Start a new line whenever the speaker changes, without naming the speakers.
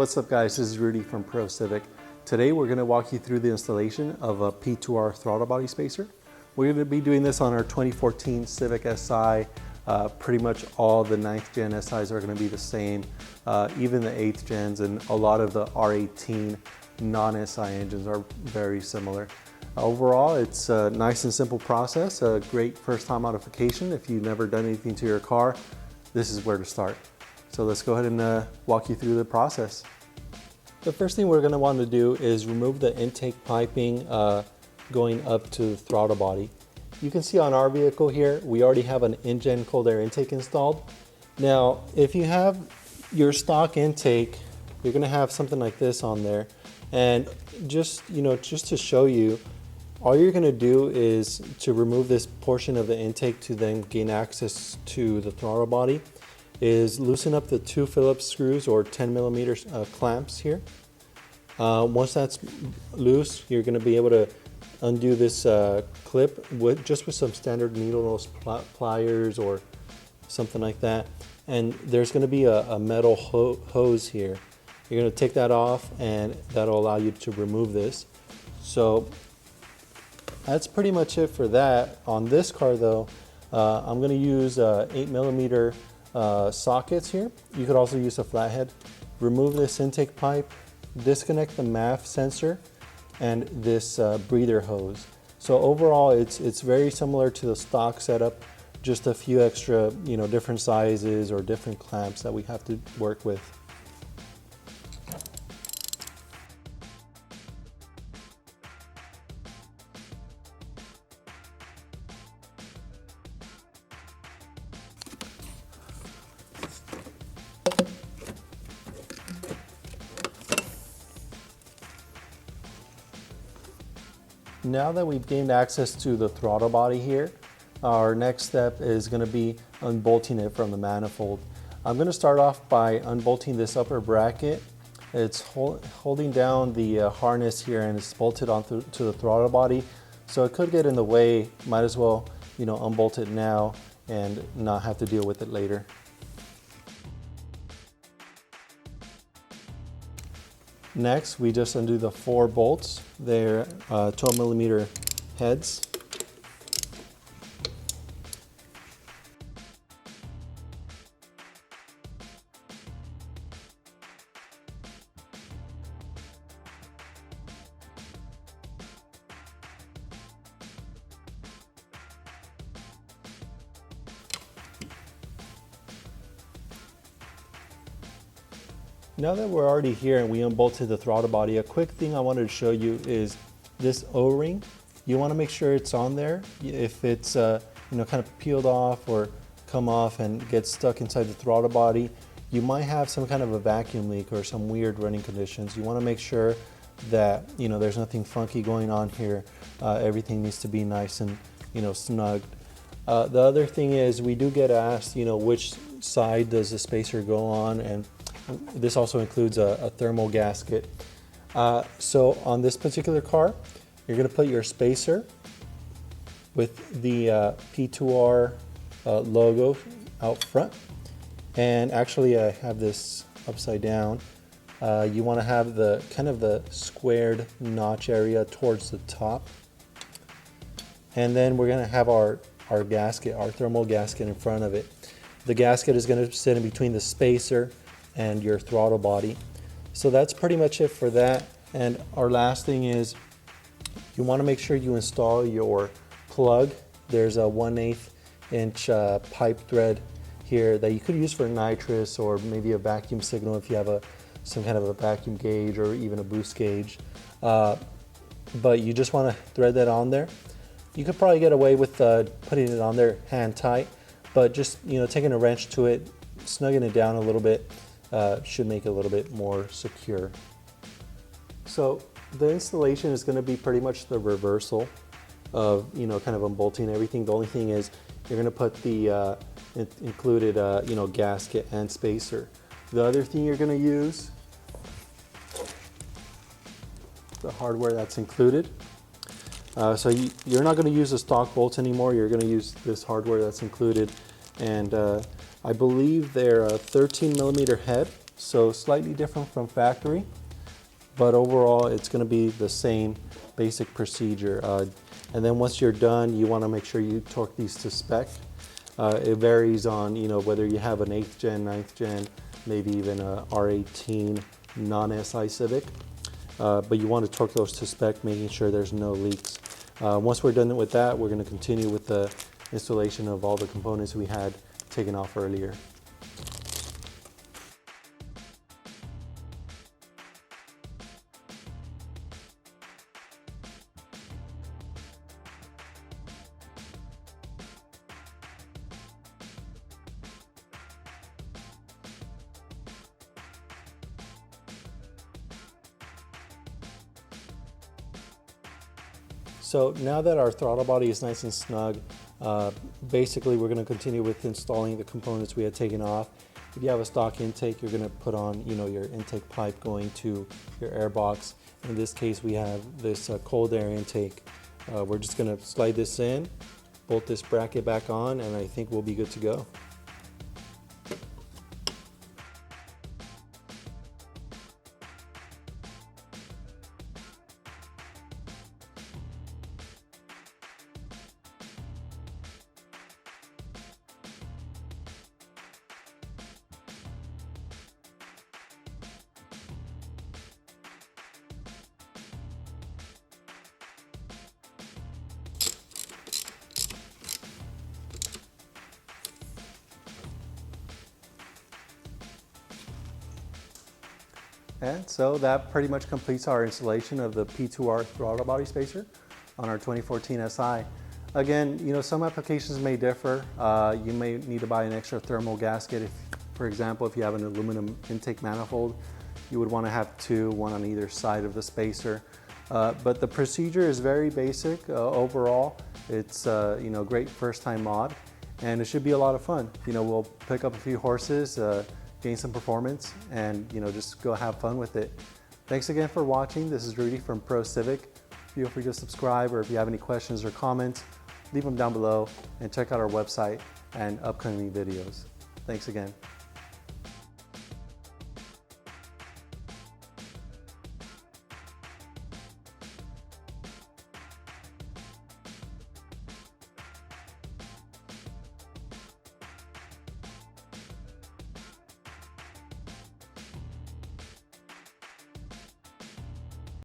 what's up guys, this is Rudy from Pro Civic. Today we're going to walk you through the installation of a P2R Throttle Body Spacer. We're going to be doing this on our 2014 Civic Si. Pretty much all the 9th gen SIs are going to be the same, even the 8th gens, and a lot of the R18 non-SI engines are very similar. Overall, it's a nice and simple process, a great first time modification. If you've never done anything to your car, this is where to start. So let's go ahead and walk you through the process. The first thing we're going to want to do is remove the intake piping going up to the throttle body. You can see on our vehicle here, we already have an in-gen cold air intake installed. Now, if you have your stock intake, you're going to have something like this on there. And just to show you, all you're going to do is to remove this portion of the intake to then gain access to the throttle body is loosen up the 2 Phillips screws or 10mm clamps here. Once that's loose, you're going to be able to undo this clip just with some standard needle nose pliers or something like that. And there's going to be a metal hose here. You're going to take that off, and that'll allow you to remove this. So that's pretty much it for that. On this car though, I'm going to use 8mm sockets here. You could also use a flathead. Remove this intake pipe, disconnect the MAF sensor and this breather hose. So overall it's very similar to the stock setup, just a few extra different sizes or different clamps that we have to work with. Now that we've gained access to the throttle body here, our next step is going to be unbolting it from the manifold. I'm going to start off by unbolting this upper bracket. It's holding down the harness here, and it's bolted onto the throttle body, so it could get in the way. Might as well unbolt it now and not have to deal with it later. Next, we just undo the 4 bolts. They're 12mm heads. Now that we're already here and we unbolted the throttle body, a quick thing I wanted to show you is this O-ring. You want to make sure it's on there. If it's kind of peeled off or come off and gets stuck inside the throttle body, you might have some kind of a vacuum leak or some weird running conditions. You want to make sure that there's nothing funky going on here. Everything needs to be nice and snug. The other thing is we do get asked which side does the spacer go on, and this also includes a thermal gasket. So on this particular car, you're going to put your spacer with the P2R logo out front. And actually I have this upside down. You want to have the kind of the squared notch area towards the top. And then we're going to have our gasket, our thermal gasket in front of it. The gasket is going to sit in between the spacer and your throttle body. So that's pretty much it for that. And our last thing is you want to make sure you install your plug. There's a 1/8 inch pipe thread here that you could use for nitrous or maybe a vacuum signal if you have some kind of a vacuum gauge or even a boost gauge. But you just want to thread that on there. You could probably get away with putting it on there hand tight, but just taking a wrench to it, snugging it down a little bit, should make it a little bit more secure. So the installation is going to be pretty much the reversal of kind of unbolting everything. The only thing is you're going to put the included gasket and spacer. The other thing you're going to use, the hardware that's included. So you're not going to use the stock bolts anymore. You're going to use this hardware that's included, and I believe they're a 13mm head So slightly different from factory, but overall it's going to be the same basic procedure. And then once you're done, you want to make sure you torque these to spec. It varies on, you know, whether you have an 8th gen, 9th gen, maybe even a R18 non-SI Civic. But you want to torque those to spec, making sure there's no leaks. Once we're done with that, we're going to continue with the installation of all the components we had taken off earlier. So now that our throttle body is nice and snug, basically we're going to continue with installing the components we had taken off. If you have a stock intake, you're going to put on, you know, your intake pipe going to your air box. In this case, we have this cold air intake. We're just going to slide this in, bolt this bracket back on, and I think we'll be good to go. And so that pretty much completes our installation of the P2R Throttle Body Spacer on our 2014 SI. Again, you know, some applications may differ. You may need to buy an extra thermal gasket. If, for example, if you have an aluminum intake manifold, you would want to have two, one on either side of the spacer. But the procedure is very basic overall. It's you know, great first-time mod, and it should be a lot of fun. You know, we'll pick up a few horses, gain some performance, and you know, just go have fun with it. Thanks again for watching. This is Rudy from Pro Civic. Feel free to subscribe, or if you have any questions or comments, leave them down below, and check out our website and upcoming videos. Thanks again.